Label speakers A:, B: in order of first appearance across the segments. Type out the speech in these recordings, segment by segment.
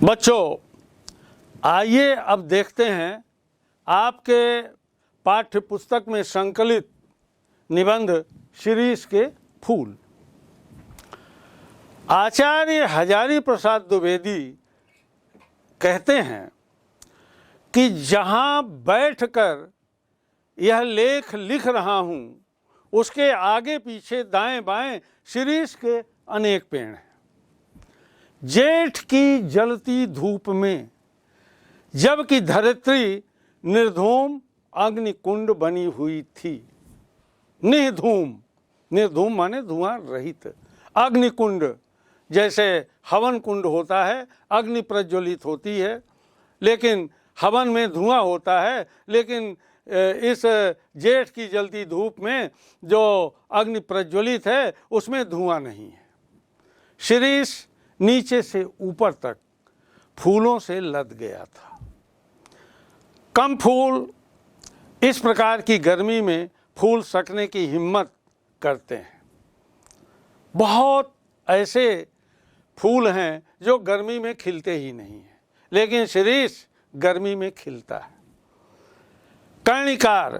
A: बच्चों, आइए अब देखते हैं आपके पाठ्य पुस्तक में संकलित निबंध शिरीष के फूल। आचार्य हजारी प्रसाद द्विवेदी कहते हैं कि जहाँ बैठकर यह लेख लिख रहा हूँ उसके आगे पीछे दाएं बाएं शिरीष के अनेक पेड़ हैं। जेठ की जलती धूप में जबकि धरित्री निर्धूम अग्निकुंड बनी हुई थी। निर्धूम, निर्धूम माने धुआं रहित। अग्निकुंड जैसे हवन कुंड होता है, अग्नि प्रज्वलित होती है, लेकिन हवन में धुआं होता है, लेकिन इस जेठ की जलती धूप में जो अग्नि प्रज्वलित है उसमें धुआं नहीं है। शिरीष नीचे से ऊपर तक फूलों से लद गया था। कम फूल इस प्रकार की गर्मी में फूल सकने की हिम्मत करते हैं। बहुत ऐसे फूल हैं जो गर्मी में खिलते ही नहीं हैं, लेकिन शिरीष गर्मी में खिलता है। कर्णिकार,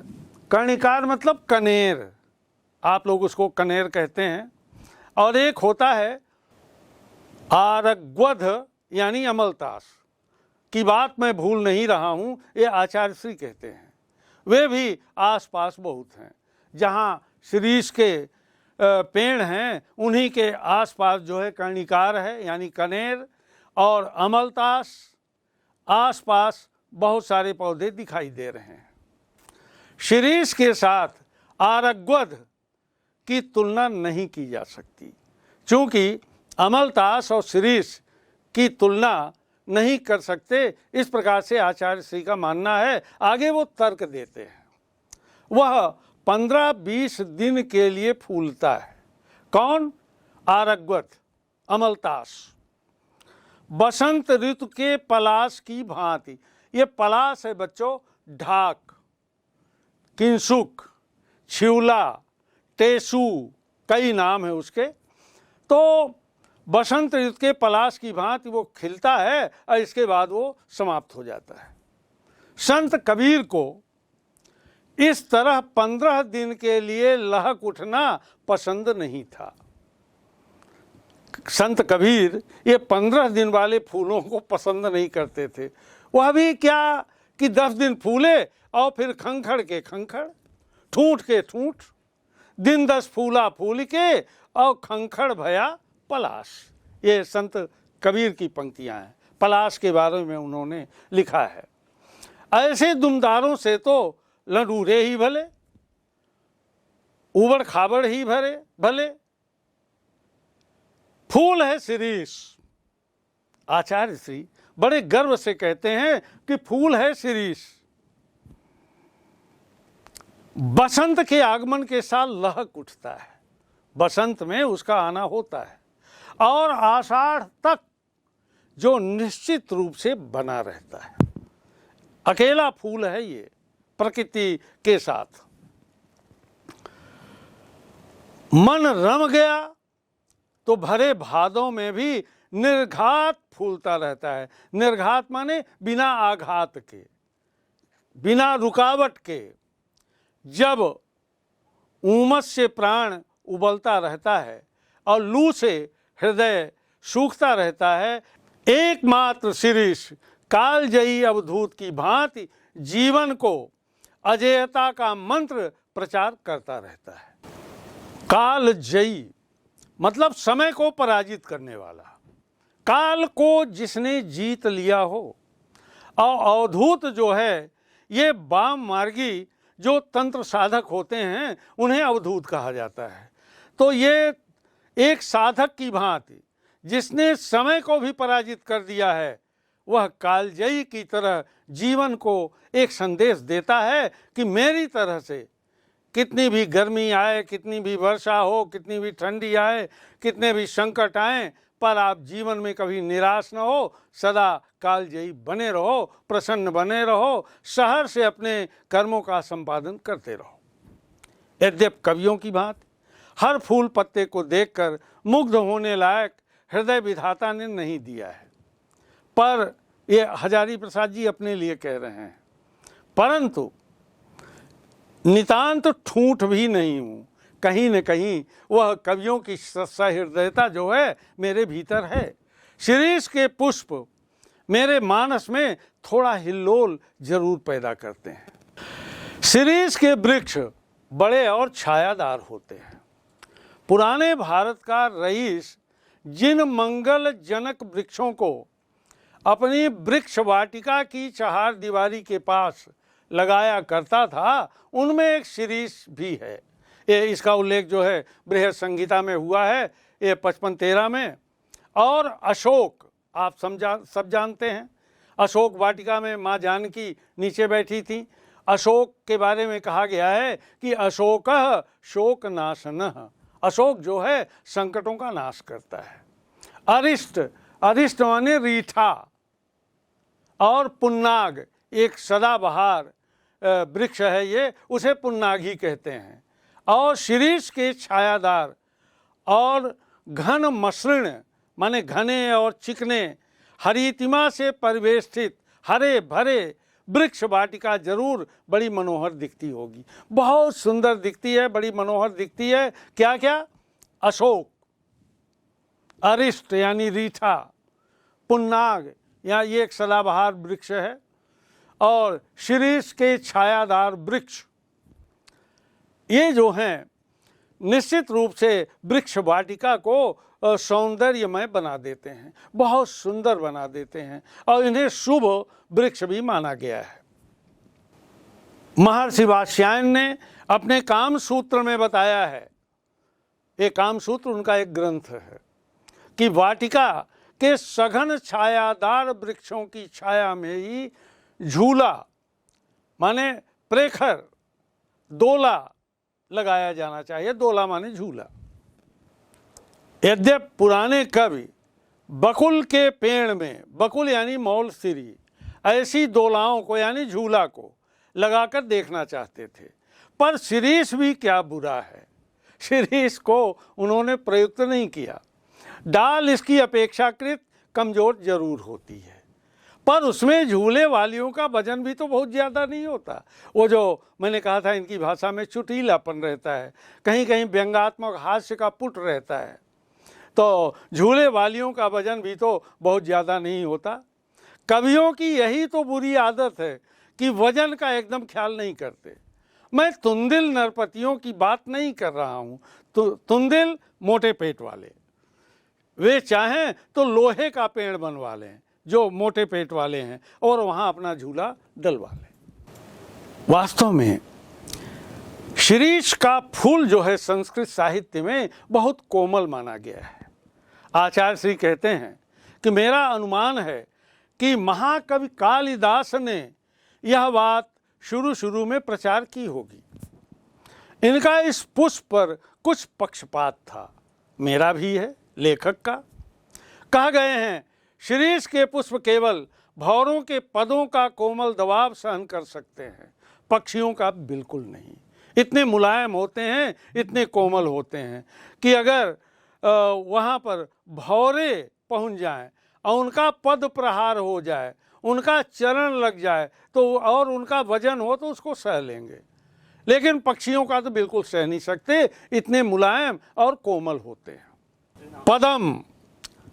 A: कर्णिकार मतलब कनेर, आप लोग उसको कनेर कहते हैं। और एक होता है आरग्वध यानी अमलतास की बात मैं भूल नहीं रहा हूँ, ये आचार्य श्री कहते हैं। वे भी आसपास बहुत हैं। जहाँ शिरीष के पेड़ हैं उन्हीं के आसपास जो है कर्णिकार है यानी कनेर और अमलतास, आसपास बहुत सारे पौधे दिखाई दे रहे हैं। शिरीष के साथ आरग्वध की तुलना नहीं की जा सकती, क्योंकि अमलतास और शिरीष की तुलना नहीं कर सकते, इस प्रकार से आचार्य श्री का मानना है। आगे वो तर्क देते हैं। वह 15-20 दिन के लिए फूलता है। कौन? आरग्वध, अमलतास। बसंत ऋतु के पलाश की भांति। ये पलाश है बच्चों, ढाक, किंसुक, छिवला, टेसू, कई नाम है उसके। तो बसंत ऋतु के पलाश की भांति वो खिलता है और इसके बाद वो समाप्त हो जाता है। संत कबीर को इस तरह 15 दिन के लिए लहक उठना पसंद नहीं था। संत कबीर ये 15 दिन वाले फूलों को पसंद नहीं करते थे। वह भी क्या कि 10 दिन फूले और फिर खंखड़ के खंखड़, ठूंठ के ठूंठ, दिन 10 फूला फूल के और खंखड़ भया पलाश। ये संत कबीर की पंक्तियां हैं। पलाश के बारे में उन्होंने लिखा है। ऐसे दुमदारों से तो लडूरे ही भले, उबड़ खाबड़ ही भले। फूल है शिरीष। आचार्य श्री बड़े गर्व से कहते हैं कि फूल है शिरीष। बसंत के आगमन के साथ लहक उठता है। बसंत में उसका आना होता है और आषाढ़ तक जो निश्चित रूप से बना रहता है। अकेला फूल है ये प्रकृति के साथ। मन रम गया तो भरे भादों में भी निर्घात फूलता रहता है। निर्घात माने बिना आघात के, बिना रुकावट के। जब उमस से प्राण उबलता रहता है और लू से हृदय सूखता रहता है, एकमात्र शिरीष कालजयी अवधूत की भांति जीवन को अजेयता का मंत्र प्रचार करता रहता है। कालजयी मतलब समय को पराजित करने वाला। काल को जिसने जीत लिया हो। और अवधूत जो है ये वाम मार्गी जो तंत्र साधक होते हैं उन्हें अवधूत कहा जाता है। तो ये एक साधक की भांति जिसने समय को भी पराजित कर दिया है, वह कालजयी की तरह जीवन को एक संदेश देता है कि मेरी तरह से कितनी भी गर्मी आए, कितनी भी वर्षा हो, कितनी भी ठंडी आए, कितने भी संकट आए, पर आप जीवन में कभी निराश न हो, सदा कालजयी बने रहो, प्रसन्न बने रहो, सहर से अपने कर्मों का संपादन करते रहो। यद्यपि कवियों की भांति हर फूल पत्ते को देखकर मुग्ध होने लायक हृदय विधाता ने नहीं दिया है, पर ये हजारी प्रसाद जी अपने लिए कह रहे हैं, परंतु नितांत ठूठ भी नहीं हूँ। कहीं न कहीं वह कवियों की सहृदयता जो है मेरे भीतर है। शिरीष के पुष्प मेरे मानस में थोड़ा हिल्लोल जरूर पैदा करते हैं। शिरीष के वृक्ष बड़े और छायादार होते हैं। पुराने भारत का रईस जिन मंगल जनक वृक्षों को अपनी वृक्ष वाटिका की चहार दीवारी के पास लगाया करता था, उनमें एक शिरीष भी है। ये इसका उल्लेख जो है बृहद संहिता में हुआ है, ये 55-13 में। और अशोक, आप सब जानते हैं, अशोक वाटिका में माँ जानकी नीचे बैठी थी। अशोक के बारे में कहा गया है कि अशोकः शोक नाशनः, अशोक जो है संकटों का नाश करता है। अरिष्ट, अरिष्ट माने रीठा, और पुन्नाग एक सदाबहार वृक्ष है, ये उसे पुन्नाग ही कहते हैं। और शिरीष के छायादार और घन मसृण माने घने और चिकने हरितिमा से परिवेष्टित हरे भरे वृक्ष वाटिका जरूर बड़ी मनोहर दिखती होगी। बहुत सुंदर दिखती है, बड़ी मनोहर दिखती है। क्या क्या? अशोक, अरिष्ट यानी रीठा, पुन्नाग या ये एक सदाबहार वृक्ष है, और शिरीष के छायादार वृक्ष, ये जो हैं निश्चित रूप से वृक्ष वाटिका को सौंदर्यमय बना देते हैं, बहुत सुंदर बना देते हैं, और इन्हें शुभ वृक्ष भी माना गया है। महर्षि वात्स्यायन ने अपने काम सूत्र में बताया है, ये काम सूत्र उनका एक ग्रंथ है, कि वाटिका के सघन छायादार वृक्षों की छाया में ही झूला माने प्रेखर, दोला लगाया जाना चाहिए। दोला माने झूला। यद्यप पुराने कवि बकुल के पेड़ में, बकुल यानी मौलसिरी, ऐसी दोलाओं को यानी झूला को लगाकर देखना चाहते थे, पर शिरीष भी क्या बुरा है, शिरीष को उन्होंने प्रयुक्त नहीं किया। डाल इसकी अपेक्षाकृत कमजोर जरूर होती है, पर उसमें झूले वालियों का वजन भी तो बहुत ज़्यादा नहीं होता। वो जो मैंने कहा था इनकी भाषा में चुटीलापन रहता है, कहीं कहीं व्यंग्यात्मक हास्य का पुट रहता है, तो झूले वालियों का वजन भी तो बहुत ज़्यादा नहीं होता। कवियों की यही तो बुरी आदत है कि वजन का एकदम ख्याल नहीं करते। मैं तुंदिल नरपतियों की बात नहीं कर रहा हूँ, तो तुंदिल मोटे पेट वाले, वे चाहें तो लोहे का पेड़ बनवा लें जो मोटे पेट वाले हैं, और वहाँ अपना झूला डलवा लें। वास्तव में शिरीष का फूल जो है संस्कृत साहित्य में बहुत कोमल माना गया है। आचार्य श्री कहते हैं कि मेरा अनुमान है कि महाकवि कालिदास ने यह बात शुरू में प्रचार की होगी। इनका इस पुष्प पर कुछ पक्षपात था, मेरा भी है, लेखक का। कहा गए हैं शिरीष के पुष्प केवल भौरों के पदों का कोमल दबाव सहन कर सकते हैं, पक्षियों का बिल्कुल नहीं। इतने मुलायम होते हैं, इतने कोमल होते हैं कि अगर वहाँ पर भौरे पहुँच जाएं और उनका पद प्रहार हो जाए, उनका चरण लग जाए तो, और उनका वजन हो तो उसको सह लेंगे, लेकिन पक्षियों का तो बिल्कुल सह नहीं सकते, इतने मुलायम और कोमल होते हैं। पदम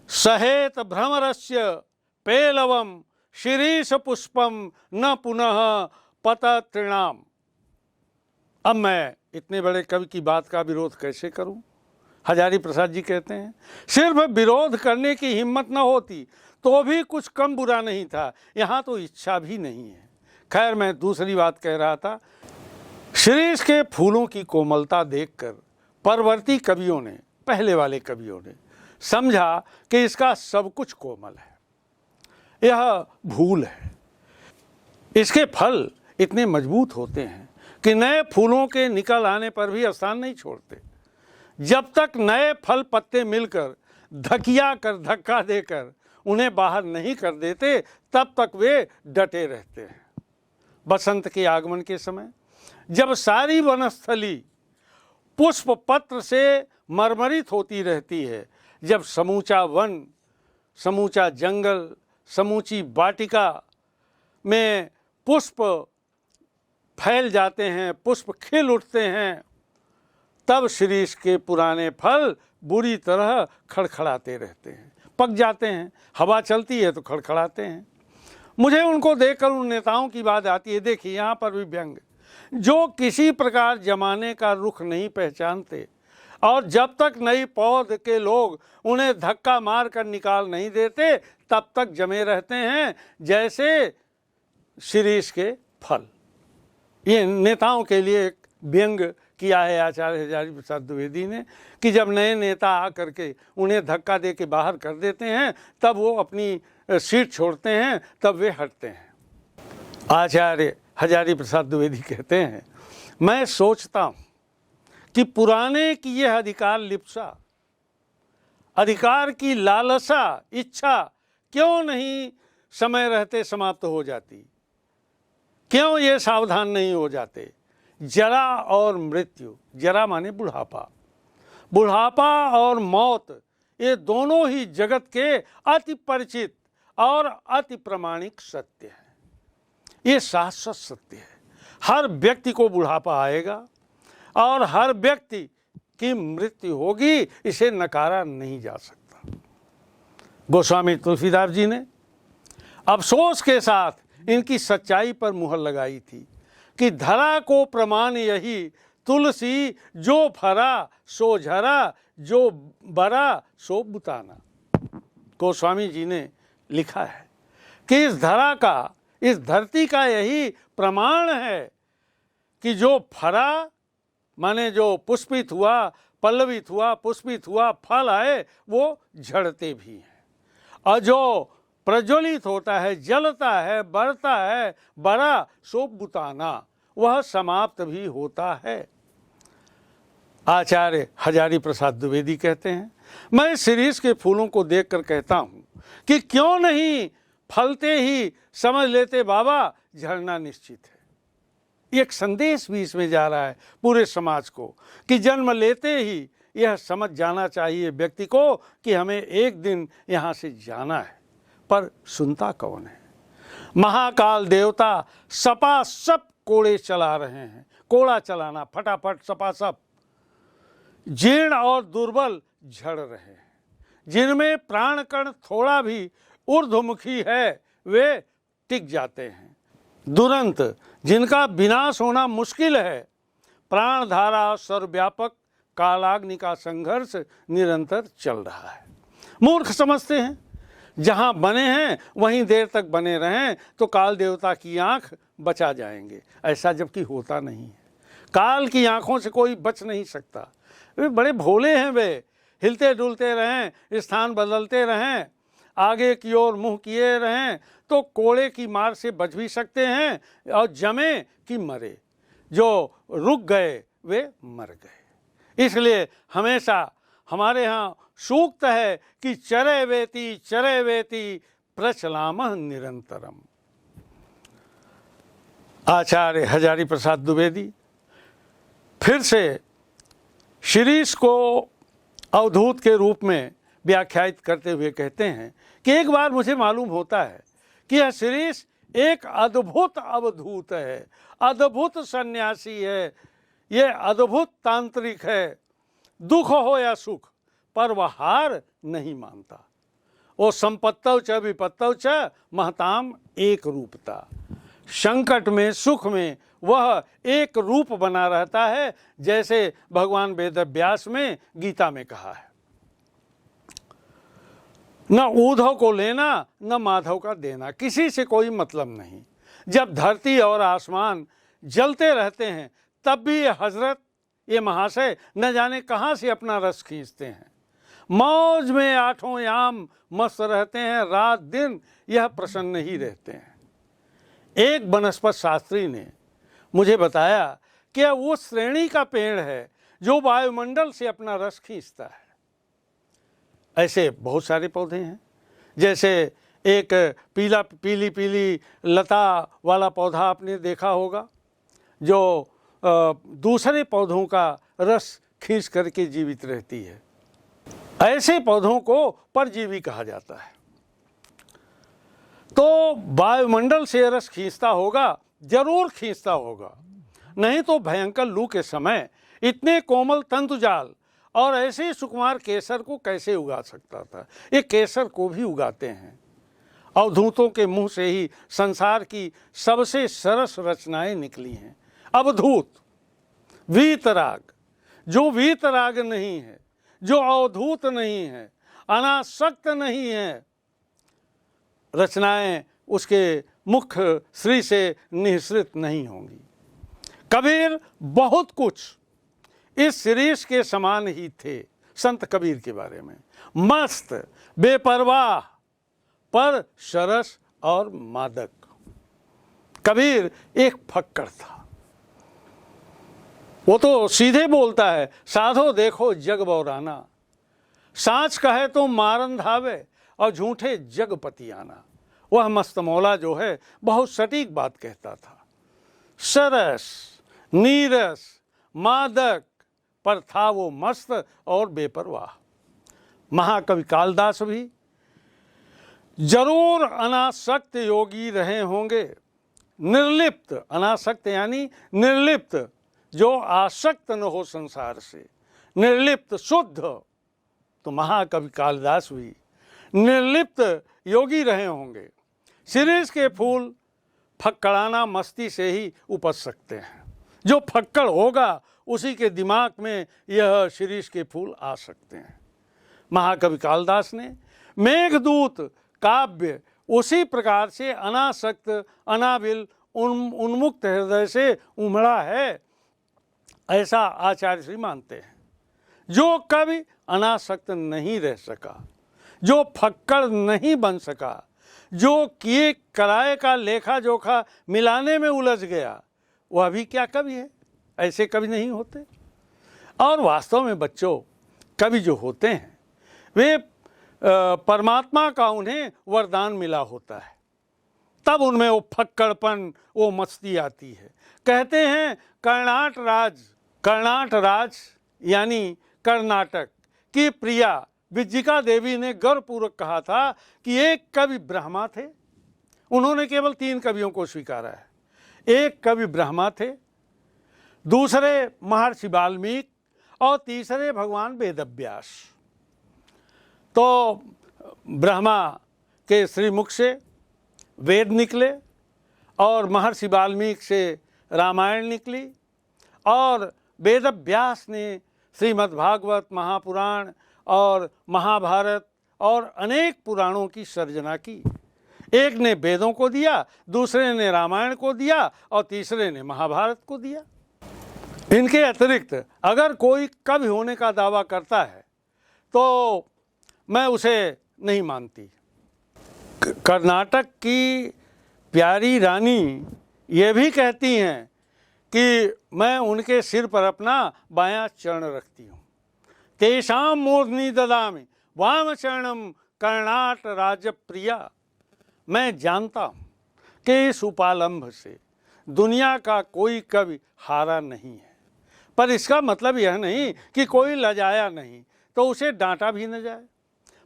A: सहेत भ्रमरस्य पेलवम शिरीष पुष्पम न पुनः पततृणाम। अब मैं इतने बड़े कवि की बात का विरोध कैसे करूं? हजारी प्रसाद जी कहते हैं सिर्फ विरोध करने की हिम्मत न होती तो भी कुछ कम बुरा नहीं था, यहाँ तो इच्छा भी नहीं है। खैर, मैं दूसरी बात कह रहा था। शिरीष के फूलों की कोमलता देखकर परवर्ती कवियों ने, पहले वाले कवियों ने समझा कि इसका सब कुछ कोमल है, यह भूल है। इसके फल इतने मजबूत होते हैं कि नए फूलों के निकल आने पर भी स्थान नहीं छोड़ते। जब तक नए फल पत्ते मिलकर धक्का देकर उन्हें बाहर नहीं कर देते, तब तक वे डटे रहते हैं। बसंत के आगमन के समय जब सारी वनस्थली पुष्प पत्र से मरमरित होती रहती है, जब समूचा वन, समूचा जंगल, समूची वाटिका में पुष्प फैल जाते हैं, पुष्प खिल उठते हैं, तब शीरीष के पुराने फल बुरी तरह खड़खड़ाते रहते हैं, पक जाते हैं। हवा चलती है तो खड़खड़ाते हैं। मुझे उनको देखकर उन नेताओं की बात आती है। देखिए यहाँ पर भी व्यंग, जो किसी प्रकार जमाने का रुख नहीं पहचानते और जब तक नई पौध के लोग उन्हें धक्का मार कर निकाल नहीं देते तब तक जमे रहते हैं जैसे शीरीष के फल। ये नेताओं के लिए एक व्यंग किया है आचार्य हजारी प्रसाद द्विवेदी ने कि जब नए नेता आकर के उन्हें धक्का दे के बाहर कर देते हैं तब वो अपनी सीट छोड़ते हैं, तब वे हटते हैं। आचार्य हजारी प्रसाद द्विवेदी कहते हैं, मैं सोचता हूँ कि पुराने की यह अधिकार लिप्सा, अधिकार की लालसा, इच्छा क्यों नहीं समय रहते समाप्त हो जाती, क्यों ये सावधान नहीं हो जाते। जरा और मृत्यु, जरा माने बुढ़ापा, बुढ़ापा और मौत, ये दोनों ही जगत के अति परिचित और अति प्रामाणिक सत्य है। ये शाश्वत सत्य है। हर व्यक्ति को बुढ़ापा आएगा और हर व्यक्ति की मृत्यु होगी, इसे नकारा नहीं जा सकता। गोस्वामी तुलसीदास जी ने अफसोस के साथ इनकी सच्चाई पर मुहर लगाई थी कि धरा को प्रमाण यही, तुलसी जो फरा सो झरा, जो बरा सो बुताना। गोस्वामी जी ने लिखा है कि इस धरा का, इस धरती का यही प्रमाण है कि जो फरा माने जो पुष्पित हुआ, पल्लवित हुआ, पुष्पित हुआ, फल आए वो झड़ते भी हैं, और जो प्रज्वलित होता है, जलता है, बढ़ता है, बड़ा सो बुताना, वह समाप्त भी होता है। आचार्य हजारी प्रसाद द्विवेदी कहते हैं, मैं शीरीष के फूलों को देखकर कहता हूँ कि क्यों नहीं फलते ही समझ लेते बाबा झड़ना निश्चित है। एक संदेश भी इसमें जा रहा है पूरे समाज को कि जन्म लेते ही यह समझ जाना चाहिए व्यक्ति को कि हमें एक दिन यहाँ से जाना है। पर सुनता कौन है? महाकाल देवता सपा सब कोड़े चला रहे हैं। कोड़ा चलाना, फटाफट सपा सब, जीर्ण और दुर्बल झड़ रहे हैं। जिनमें प्राण कण थोड़ा भी ऊर्ध्वमुखी है वे टिक जाते हैं। दुरंत जिनका विनाश होना मुश्किल है, प्राण धारा सर्वव्यापक कालाग्नि का संघर्ष निरंतर चल रहा है। मूर्ख समझते हैं जहां बने हैं वहीं देर तक बने रहें तो काल देवता की आंख बचा जाएंगे। ऐसा जबकि होता नहीं है। काल की आंखों से कोई बच नहीं सकता। वे बड़े भोले हैं, वे हिलते डुलते रहें, स्थान बदलते रहें, आगे की ओर मुंह किए रहें तो कोड़े की मार से बच भी सकते हैं और जमे कि मरे। जो रुक गए वे मर गए। इसलिए हमेशा हमारे यहाँ सूक्त है कि चरे वेति प्रचलामः निरंतरम। आचार्य हजारी प्रसाद द्विवेदी फिर से शीरीष को अवधूत के रूप में व्याख्यायित करते हुए कहते हैं कि एक बार मुझे मालूम होता है कि यह शीरीष एक अद्भुत अवधूत है, अद्भुत सन्यासी है, यह अद्भुत तांत्रिक है। दुख हो या सुख पर वह हार नहीं मानता। वो संपत्तौ च विपत्तौ च महताम एक रूपता। संकट में सुख में वह एक रूप बना रहता है, जैसे भगवान वेदव्यास में गीता में कहा है, न ऊधव को लेना न माधव का देना, किसी से कोई मतलब नहीं। जब धरती और आसमान जलते रहते हैं तब भी ये हजरत, ये महाशय न जाने कहाँ से अपना रस खींचते हैं। मौज में आठों याम मस्त रहते हैं, रात दिन यह प्रसन्न ही रहते हैं। एक वनस्पत शास्त्री ने मुझे बताया कि यह वो श्रेणी का पेड़ है जो वायुमंडल से अपना रस खींचता है। ऐसे बहुत सारे पौधे हैं, जैसे एक पीली लता वाला पौधा आपने देखा होगा जो दूसरे पौधों का रस खींच करके जीवित रहती है। ऐसे पौधों को परजीवी कहा जाता है। तो वायुमंडल से रस खींचता होगा, जरूर खींचता होगा, नहीं तो भयंकर लू के समय इतने कोमल तंतुजाल और ऐसे सुकुमार केसर को कैसे उगा सकता था। ये केसर को भी उगाते हैं। अवधूतों के मुंह से ही संसार की सबसे सरस रचनाएं निकली हैं। अवधूत, वीतराग, जो वीतराग नहीं है, जो अवधूत नहीं है, अनासक्त नहीं है, रचनाएं उसके मुख श्री से निःसृत नहीं होंगी। कबीर बहुत कुछ इस शिरीष के समान ही थे। संत कबीर के बारे में मस्त, बेपरवाह, पर सरस और मादक। कबीर एक फक्कड़ था। वो तो सीधे बोलता है, साधो देखो जग बौराना, सांच कहे तो मारन धावे और झूठे जगपति आना। वह मस्त मौला जो है बहुत सटीक बात कहता था। सरस, नीरस, मादक, पर था वो मस्त और बेपरवाह। महाकवि कालिदास भी जरूर अनासक्त योगी रहे होंगे। निर्लिप्त, अनासक्त यानी निर्लिप्त, जो आसक्त न हो संसार से, निर्लिप्त शुद्ध। तो महाकवि कालिदास भी निर्लिप्त योगी रहे होंगे। शिरीष के फूल फक्कड़ाना मस्ती से ही उपज सकते हैं। जो फक्कड़ होगा उसी के दिमाग में यह शिरीष के फूल आ सकते हैं। महाकवि कालिदास ने मेघदूत काव्य उसी प्रकार से अनासक्त, अनाविल, उन्मुक्त हृदय से उमड़ा है, ऐसा आचार्य श्री मानते हैं। जो कवि अनासक्त नहीं रह सका, जो फक्कड़ नहीं बन सका, जो किए कराए का लेखा जोखा मिलाने में उलझ गया, वह भी क्या कवि है? ऐसे कवि नहीं होते। और वास्तव में बच्चों, कवि जो होते हैं वे परमात्मा का उन्हें वरदान मिला होता है, तब उनमें वो फक्कड़पन, वो मस्ती आती है। कहते हैं कर्णाट राज यानी कर्नाटक की प्रिया विज्जिका देवी ने गर्वपूर्वक कहा था कि एक कवि ब्रह्मा थे। उन्होंने केवल 3 कवियों को स्वीकारा है। एक कवि ब्रह्मा थे, दूसरे महर्षि वाल्मीकि और तीसरे भगवान वेदव्यास। तो ब्रह्मा के श्रीमुख से वेद निकले और महर्षि वाल्मीकि से रामायण निकली और वेदव्यास ने श्रीमद् भागवत, महापुराण और महाभारत और अनेक पुराणों की सर्जना की। एक ने वेदों को दिया, दूसरे ने रामायण को दिया और तीसरे ने महाभारत को दिया। इनके अतिरिक्त अगर कोई कवि होने का दावा करता है तो मैं उसे नहीं मानती। कर्नाटक की प्यारी रानी ये भी कहती हैं कि मैं उनके सिर पर अपना बायां चरण रखती हूँ। तेषां मूर्धनि ददामि वाम चरणम कर्णाट राजप्रिया। मैं जानता हूँ कि इस उपालंभ से दुनिया का कोई कवि हारा नहीं है, पर इसका मतलब यह नहीं कि कोई लजाया नहीं तो उसे डांटा भी न जाए।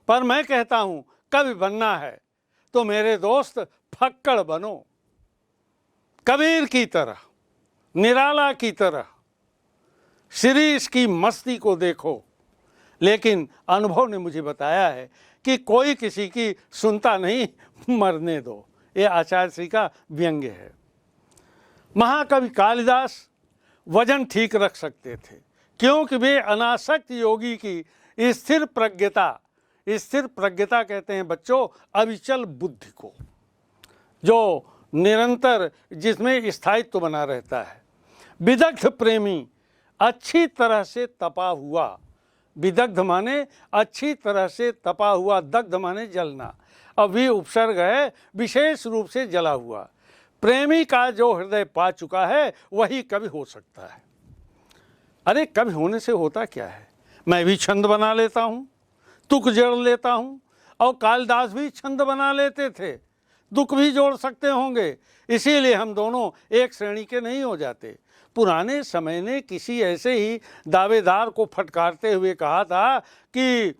A: पर मैं कहता हूँ कवि बनना है तो मेरे दोस्त फक्कड़ बनो, कबीर की तरह, निराला की तरह। शिरीष की मस्ती को देखो। लेकिन अनुभव ने मुझे बताया है कि कोई किसी की सुनता नहीं, मरने दो। ये आचार्य श्री का व्यंग्य है। महाकवि कालिदास वजन ठीक रख सकते थे क्योंकि वे अनासक्त योगी की स्थिर प्रज्ञता कहते हैं बच्चों अविचल बुद्धि को, जो निरंतर जिसमें स्थायित्व बना रहता है। विदग्ध प्रेमी अच्छी तरह से तपा हुआ, विदग्ध माने अच्छी तरह से तपा हुआ, दग्ध माने जलना, और वी उपसर्ग है विशेष रूप से जला हुआ। प्रेमी का जो हृदय पा चुका है वही कवि हो सकता है। अरे कवि होने से होता क्या है? मैं भी छंद बना लेता हूँ, तुक जोड़ लेता हूँ, और कालिदास भी छंद बना लेते थे, दुख भी जोड़ सकते होंगे। इसीलिए हम दोनों एक श्रेणी के नहीं हो जाते। पुराने समय ने किसी ऐसे ही दावेदार को फटकारते हुए कहा था कि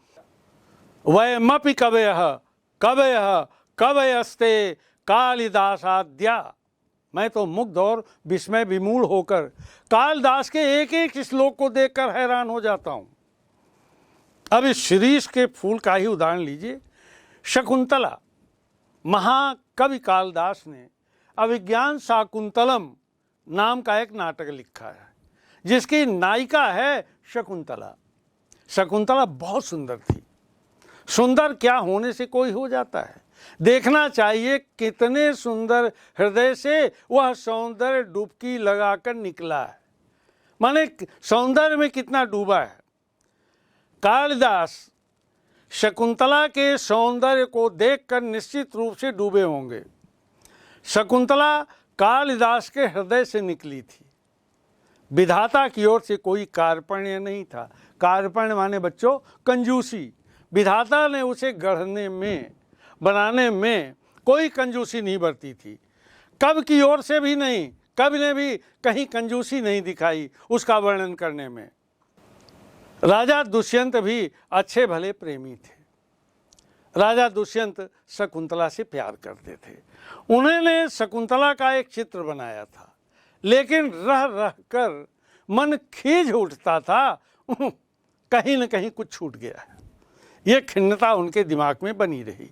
A: वयमपि कवयः कवयस्ते कालिदासाद्या। मैं तो मुग्ध और विस्मय विमूढ़ होकर कालिदास के एक एक श्लोक को देखकर हैरान हो जाता हूं। अब इस शिरीष के फूल का ही उदाहरण लीजिए। शकुंतला, महाकवि कालिदास ने अभिज्ञान शाकुंतलम नाम का एक नाटक लिखा है, जिसकी नायिका है शकुंतला। शकुंतला बहुत सुंदर थी। सुंदर क्या होने से कोई हो जाता है, देखना चाहिए कितने सुंदर हृदय से वह सौंदर्य डुबकी लगाकर निकला है, माने सौंदर्य में कितना डूबा है। कालिदास शकुंतला के सौंदर्य को देखकर निश्चित रूप से डूबे होंगे। शकुंतला कालिदास के हृदय से निकली थी। विधाता की ओर से कोई कार्पण्य नहीं था। कार्पण्य माने बच्चों कंजूसी। विधाता ने उसे गढ़ने में, बनाने में कोई कंजूसी नहीं बरती थी। कवि की ओर से भी नहीं, कवि ने भी कहीं कंजूसी नहीं दिखाई उसका वर्णन करने में। राजा दुष्यंत भी अच्छे भले प्रेमी थे। राजा दुष्यंत शकुंतला से प्यार करते थे। उन्होंने शकुंतला का एक चित्र बनाया था, लेकिन रह रह कर मन खींच उठता था, कहीं न कहीं कुछ छूट गया है। ये खिन्नता उनके दिमाग में बनी रही।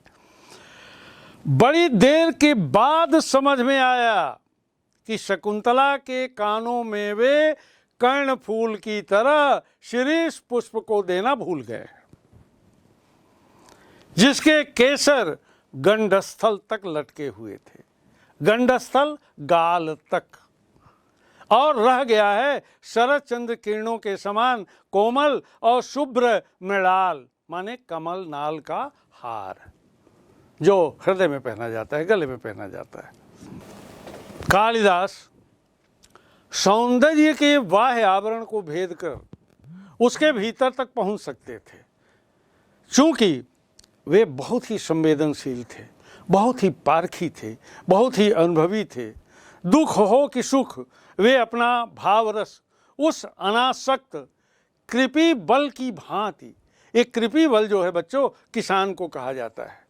A: बड़ी देर के बाद समझ में आया कि शकुंतला के कानों में वे कर्ण फूल की तरह शिरीष पुष्प को देना भूल गए, जिसके केसर गंडस्थल तक लटके हुए थे। गंडस्थल गाल तक, और रह गया है शरद चंद्र किरणों के समान कोमल और शुभ्र मृणाल माने कमल नाल का हार, जो हृदय में पहना जाता है, गले में पहना जाता है। कालिदास सौंदर्य के बाह्य आवरण को भेद कर उसके भीतर तक पहुंच सकते थे, चूंकि वे बहुत ही संवेदनशील थे, बहुत ही पारखी थे, बहुत ही अनुभवी थे। दुख हो कि सुख, वे अपना भावरस उस अनासक्त कृपी बल की भांति, एक कृपी बल जो है बच्चों किसान को कहा जाता है,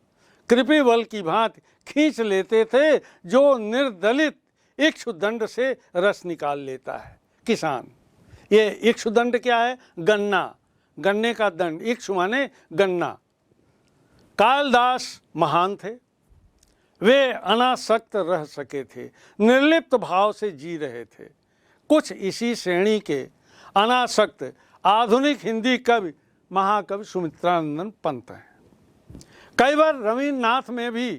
A: कृपी बल की भांति खींच लेते थे, जो निर्दलित इक्षुदंड से रस निकाल लेता है किसान। ये इक्षुदंड क्या है? गन्ना, गन्ने का दंड, इक्षु माने गन्ना। कालिदास महान थे। वे अनासक्त रह सके थे, निर्लिप्त भाव से जी रहे थे। कुछ इसी श्रेणी के अनासक्त आधुनिक हिंदी कवि महाकवि सुमित्रानंद पंत हैं। कई बार रवीन्द्रनाथ में भी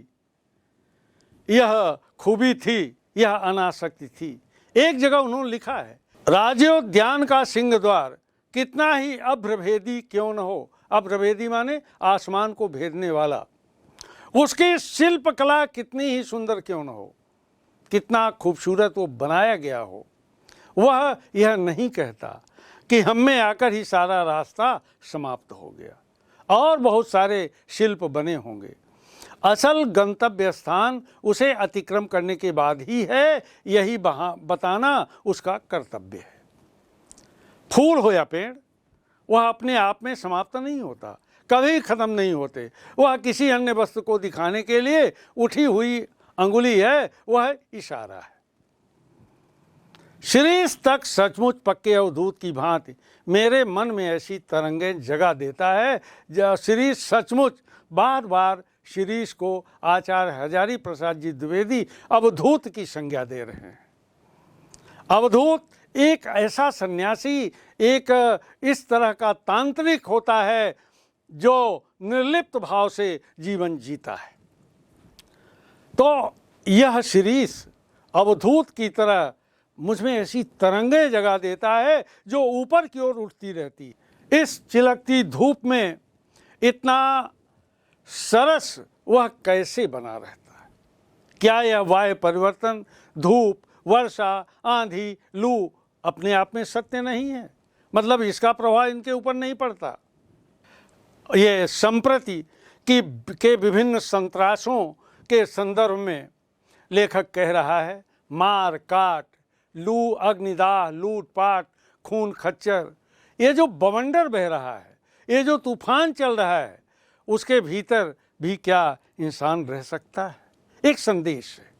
A: यह खूबी थी, यह अनासक्ति थी। एक जगह उन्होंने लिखा है, राज्योद्यान का सिंह द्वार कितना ही अभ्रभेदी क्यों न हो, अभ्रभेदी माने आसमान को भेदने वाला, उसकी शिल्प कला कितनी ही सुंदर क्यों न हो, कितना खूबसूरत वो बनाया गया हो, वह यह नहीं कहता कि हम में आकर ही सारा रास्ता समाप्त हो गया और बहुत सारे शिल्प बने होंगे। असल गंतव्य स्थान उसे अतिक्रम करने के बाद ही है, यही बताना उसका कर्तव्य है। फूल हो या पेड़, वह अपने आप में समाप्त नहीं होता, कभी खत्म नहीं होते। वह किसी अन्य वस्तु को दिखाने के लिए उठी हुई अंगुली है, वह इशारा है। शिरीष तक सचमुच पक्के अवधूत की भांति मेरे मन में ऐसी तरंगें जगा देता है, जब शिरीष सचमुच बार बार शिरीष को आचार्य हजारी प्रसाद जी द्विवेदी अवधूत की संज्ञा दे रहे हैं। अवधूत एक ऐसा सन्यासी, एक इस तरह का तांत्रिक होता है जो निर्लिप्त भाव से जीवन जीता है। तो यह शिरीष अवधूत की तरह मुझ में ऐसी तरंगें जगा देता है जो ऊपर की ओर उठती रहती। इस चिलकती धूप में इतना सरस वह कैसे बना रहता है? क्या यह वायु परिवर्तन, धूप, वर्षा, आंधी, लू अपने आप में सत्य नहीं है? मतलब इसका प्रभाव इनके ऊपर नहीं पड़ता। ये संप्रति के विभिन्न संत्रासों के संदर्भ में लेखक कह रहा है, मार काट, लू अग्निदाह, लूटपाट, खून खच्चर, ये जो बवंडर बह रहा है, ये जो तूफान चल रहा है, उसके भीतर भी क्या इंसान रह सकता है? एक संदेश है,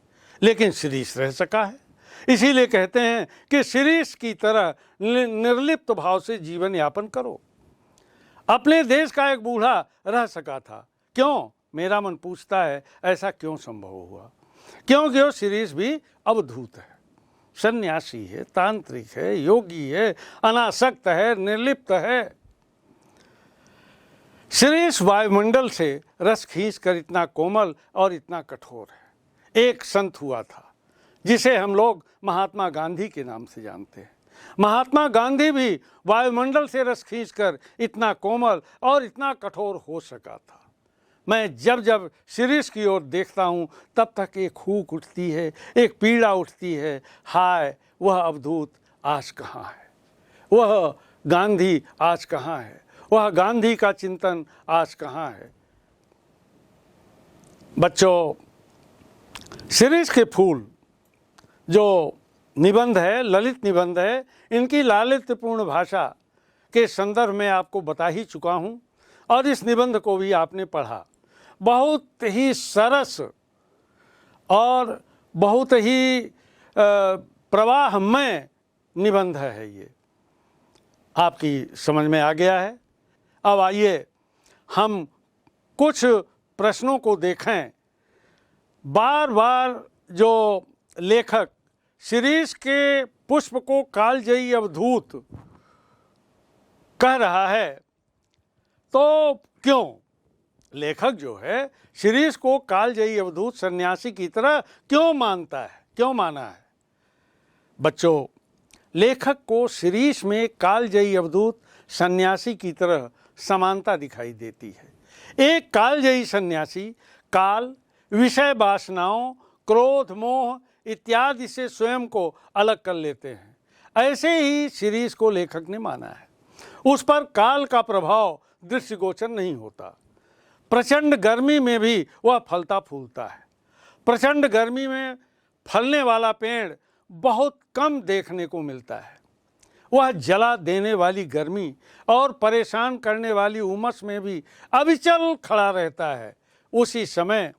A: लेकिन शिरीष रह सका है। इसीलिए कहते हैं कि शिरीष की तरह निर्लिप्त भाव से जीवन यापन करो। अपने देश का एक बूढ़ा रह सका था, क्यों? मेरा मन पूछता है ऐसा क्यों संभव हुआ? क्योंकि वो शिरीष भी अवधूत है, सन्यासी है, तांत्रिक है, योगी है, अनासक्त है, निर्लिप्त है। शिरीष वायुमंडल से रस खींच कर इतना कोमल और इतना कठोर है। एक संत हुआ था जिसे हम लोग महात्मा गांधी के नाम से जानते हैं। महात्मा गांधी भी वायुमंडल से रस खींचकर इतना कोमल और इतना कठोर हो सका था। मैं जब जब शिरीष की ओर देखता हूँ तब तक एक हूक उठती है, एक पीड़ा उठती है। हाय, वह अवधूत आज कहाँ है? वह गांधी आज कहाँ है? वह गांधी का चिंतन आज कहाँ है? बच्चों, शिरीष के फूल जो निबंध है, ललित निबंध है, इनकी लालित्यपूर्ण भाषा के संदर्भ में आपको बता ही चुका हूँ और इस निबंध को भी आपने पढ़ा। बहुत ही सरस और बहुत ही प्रवाहमय निबंध है ये, आपकी समझ में आ गया है। अब आइए हम कुछ प्रश्नों को देखें। बार बार जो लेखक शिरीष के पुष्प को कालजयी अवधूत कह रहा है, तो क्यों? लेखक जो है शिरीष को कालजयी अवधूत सन्यासी की तरह क्यों मानता है, क्यों माना है? बच्चों, लेखक को शिरीष में कालजयी अवधूत सन्यासी की तरह समानता दिखाई देती है। एक कालजयी सन्यासी काल, विषय वासनाओं, क्रोध, मोह इत्यादि से स्वयं को अलग कर लेते हैं। ऐसे ही शिरीष को लेखक ने माना है। उस पर काल का प्रभाव दृष्टिगोचर नहीं होता। प्रचंड गर्मी में भी वह फलता फूलता है। प्रचंड गर्मी में फलने वाला पेड़ बहुत कम देखने को मिलता है। वह जला देने वाली गर्मी और परेशान करने वाली उमस में भी अविचल खड़ा रहता है। उसी समय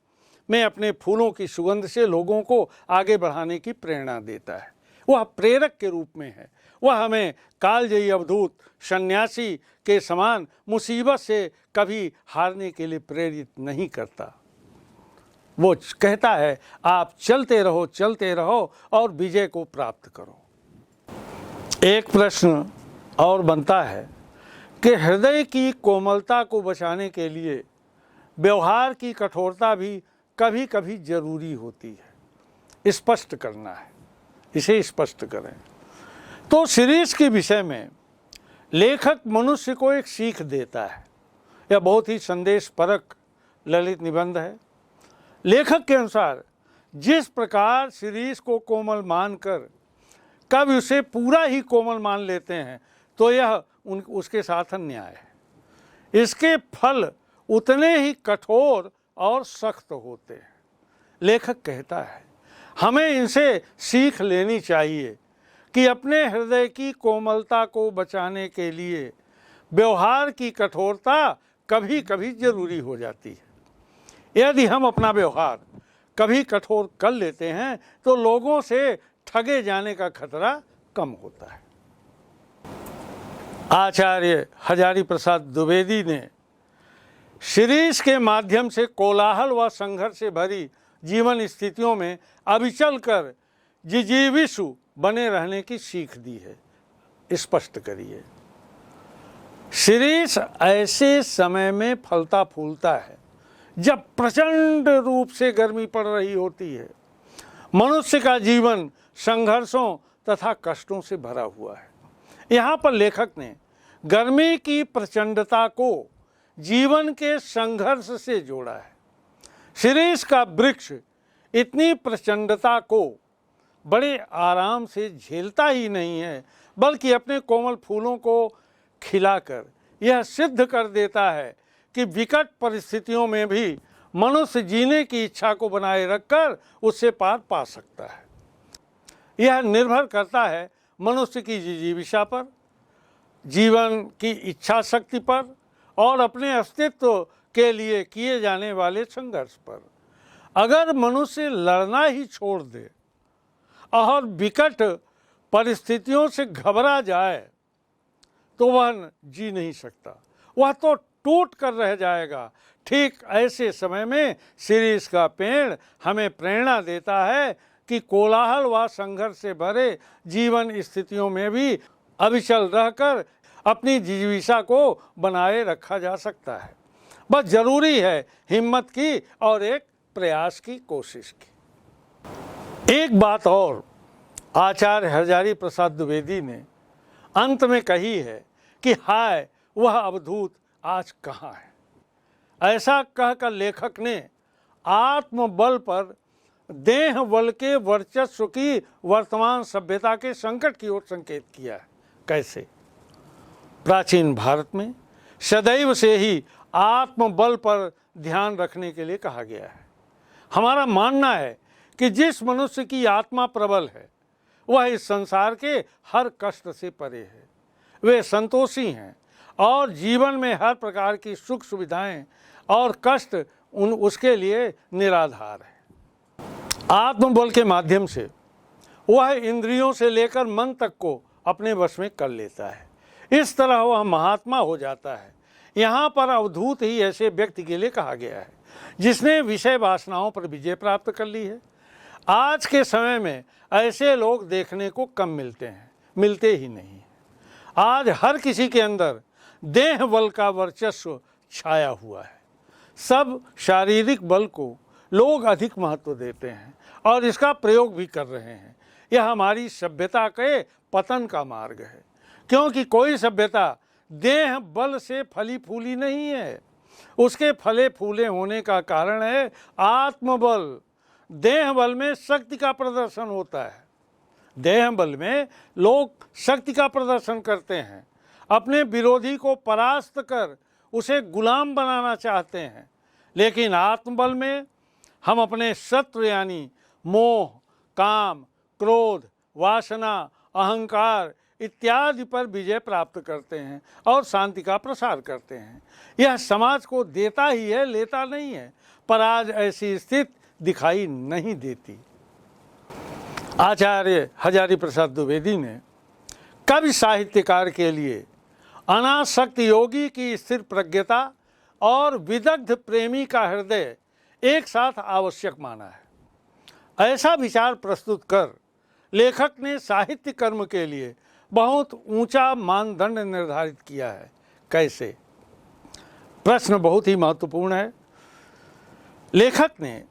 A: में अपने फूलों की सुगंध से लोगों को आगे बढ़ाने की प्रेरणा देता है। वह प्रेरक के रूप में है। वह हमें कालजयी अवधूत सन्यासी के समान मुसीबत से कभी हारने के लिए प्रेरित नहीं करता। वो कहता है आप चलते रहो और विजय को प्राप्त करो। एक प्रश्न और बनता है कि हृदय की कोमलता को बचाने के लिए व्यवहार की कठोरता भी कभी कभी जरूरी होती है। स्पष्ट करना है, इसे स्पष्ट करें। तो शिरीष के विषय में लेखक मनुष्य को एक सीख देता है। यह बहुत ही संदेश परक ललित निबंध है। लेखक के अनुसार जिस प्रकार शिरीष को कोमल मानकर कभी उसे पूरा ही कोमल मान लेते हैं तो यह उसके साथ अन्याय है। इसके फल उतने ही कठोर और सख्त होते हैं। लेखक कहता है हमें इनसे सीख लेनी चाहिए कि अपने हृदय की कोमलता को बचाने के लिए व्यवहार की कठोरता कभी कभी जरूरी हो जाती है। यदि हम अपना व्यवहार कभी कठोर कर लेते हैं तो लोगों से ठगे जाने का खतरा कम होता है। आचार्य हजारी प्रसाद द्विवेदी ने शिरीष के माध्यम से कोलाहल व संघर्ष से भरी जीवन स्थितियों में अविचल कर जिजीविषु बने रहने की सीख दी है। स्पष्ट करिए। शिरीष ऐसे समय में फलता फूलता है जब प्रचंड रूप से गर्मी पड़ रही होती है। मनुष्य का जीवन संघर्षों तथा कष्टों से भरा हुआ है। यहाँ पर लेखक ने गर्मी की प्रचंडता को जीवन के संघर्ष से जोड़ा है। शिरीष का वृक्ष इतनी प्रचंडता को बड़े आराम से झेलता ही नहीं है, बल्कि अपने कोमल फूलों को खिलाकर यह सिद्ध कर देता है कि विकट परिस्थितियों में भी मनुष्य जीने की इच्छा को बनाए रखकर उससे पार पा सकता है। यह निर्भर करता है मनुष्य की जिजीविषा पर, जीवन की इच्छा शक्ति पर और अपने अस्तित्व के लिए किए जाने वाले संघर्ष पर। अगर मनुष्य लड़ना ही छोड़ दे और विकट परिस्थितियों से घबरा जाए तो वह जी नहीं सकता, वह तो टूट कर रह जाएगा। ठीक ऐसे समय में शीरीष का पेड़ हमें प्रेरणा देता है कि कोलाहल व संघर्ष से भरे जीवन स्थितियों में भी अविचल रहकर अपनी जीविका को बनाए रखा जा सकता है। बस जरूरी है हिम्मत की और एक प्रयास की कोशिश की। एक बात और आचार्य हजारी प्रसाद द्विवेदी ने अंत में कही है कि हाय वह अवधूत आज कहाँ है। ऐसा कहकर लेखक ने आत्मबल पर देह बल के वर्चस्व की वर्तमान सभ्यता के संकट की ओर संकेत किया है। कैसे? प्राचीन भारत में सदैव से ही आत्मबल पर ध्यान रखने के लिए कहा गया है। हमारा मानना है कि जिस मनुष्य की आत्मा प्रबल है वह इस संसार के हर कष्ट से परे है, वे संतोषी हैं और जीवन में हर प्रकार की सुख सुविधाएं और कष्ट उसके लिए निराधार है। आत्मबल के माध्यम से वह इंद्रियों से लेकर मन तक को अपने वश में कर लेता है। इस तरह वह महात्मा हो जाता है। यहाँ पर अवधूत ही ऐसे व्यक्ति के लिए कहा गया है जिसने विषय वासनाओं पर विजय प्राप्त कर ली है। आज के समय में ऐसे लोग देखने को कम मिलते हैं, मिलते ही नहीं। आज हर किसी के अंदर देह बल का वर्चस्व छाया हुआ है। सब शारीरिक बल को लोग अधिक महत्व देते हैं और इसका प्रयोग भी कर रहे हैं। यह हमारी सभ्यता के पतन का मार्ग है, क्योंकि कोई सभ्यता देह बल से फली फूली नहीं है। उसके फले फूले होने का कारण है आत्मबल। देह बल में शक्ति का प्रदर्शन होता है। देह बल में लोग शक्ति का प्रदर्शन करते हैं, अपने विरोधी को परास्त कर उसे गुलाम बनाना चाहते हैं। लेकिन आत्मबल में हम अपने शत्रु यानी मोह, काम, क्रोध, वासना, अहंकार इत्यादि पर विजय प्राप्त करते हैं और शांति का प्रसार करते हैं। यह समाज को देता ही है, लेता नहीं है। पर आज ऐसी स्थिति दिखाई नहीं देती। आचार्य हजारी प्रसाद द्विवेदी ने कवि साहित्यकार के लिए अनासक्त योगी की स्थिर प्रज्ञता और विदग्ध प्रेमी का हृदय एक साथ आवश्यक माना है। ऐसा विचार प्रस्तुत कर लेखक ने साहित्य कर्म के लिए बहुत ऊंचा मानदंड निर्धारित किया है। कैसे? प्रश्न बहुत ही महत्वपूर्ण है। लेखक ने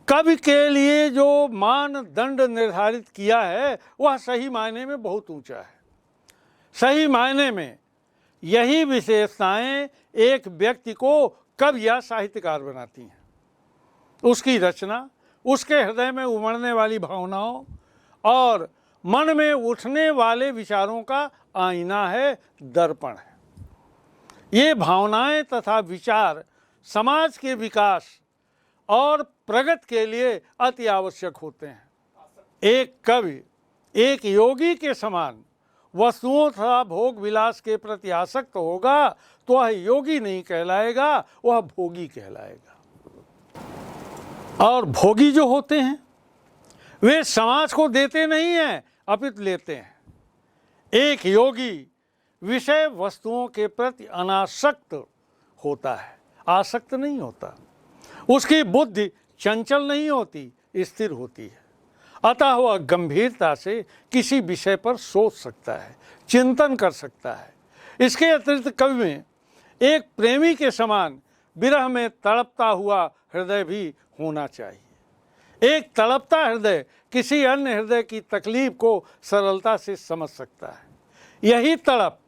A: कवि के लिए जो मानदंड निर्धारित किया है वह सही मायने में बहुत ऊंचा है। सही मायने में यही विशेषताएं एक व्यक्ति को कवि या साहित्यकार बनाती हैं। उसकी रचना, उसके हृदय में उमड़ने वाली भावनाओं और मन में उठने वाले विचारों का आईना है, दर्पण है। ये भावनाएं तथा विचार समाज के विकास और प्रगति के लिए अति आवश्यक होते हैं। एक कवि एक योगी के समान वस्तुओं तथा भोग विलास के प्रति आसक्त होगा तो वह योगी नहीं कहलाएगा, वह भोगी कहलाएगा। और भोगी जो होते हैं वे समाज को देते नहीं हैं, अपितु लेते हैं। एक योगी विषय वस्तुओं के प्रति अनासक्त होता है, आसक्त नहीं होता। उसकी बुद्धि चंचल नहीं होती, स्थिर होती है। अतः वह गंभीरता से किसी विषय पर सोच सकता है, चिंतन कर सकता है। इसके अतिरिक्त कवि में एक प्रेमी के समान विरह में तड़पता हुआ हृदय भी होना चाहिए। एक तड़पता हृदय किसी अन्य हृदय की तकलीफ को सरलता से समझ सकता है। यही तड़प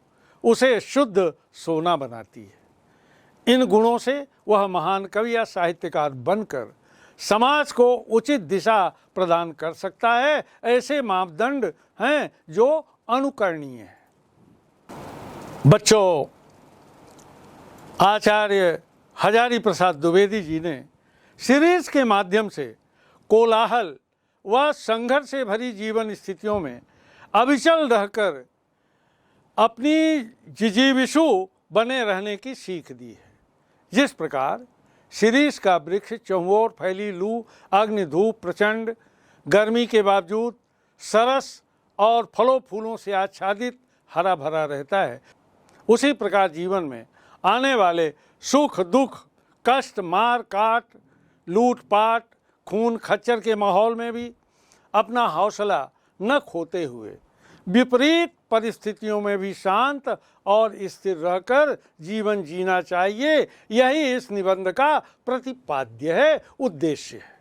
A: उसे शुद्ध सोना बनाती है। इन गुणों से वह महान कवि या साहित्यकार बनकर समाज को उचित दिशा प्रदान कर सकता है। ऐसे मापदंड हैं जो अनुकरणीय हैं। बच्चों, आचार्य हजारी प्रसाद द्विवेदी जी ने सीरीज के माध्यम से कोलाहल व संघर्ष से भरी जीवन स्थितियों में अविचल रहकर अपनी जिजीविषु बने रहने की सीख दी है। जिस प्रकार शिरीष का वृक्ष चौओर फैली लू अग्नि धूप प्रचंड गर्मी के बावजूद सरस और फलों फूलों से आच्छादित हरा भरा रहता है, उसी प्रकार जीवन में आने वाले सुख दुख कष्ट मार काट लूट पाट खून खच्चर के माहौल में भी अपना हौसला न खोते हुए विपरीत परिस्थितियों में भी शांत और स्थिर रहकर जीवन जीना चाहिए। यही इस निबंध का प्रतिपाद्य है, उद्देश्य है।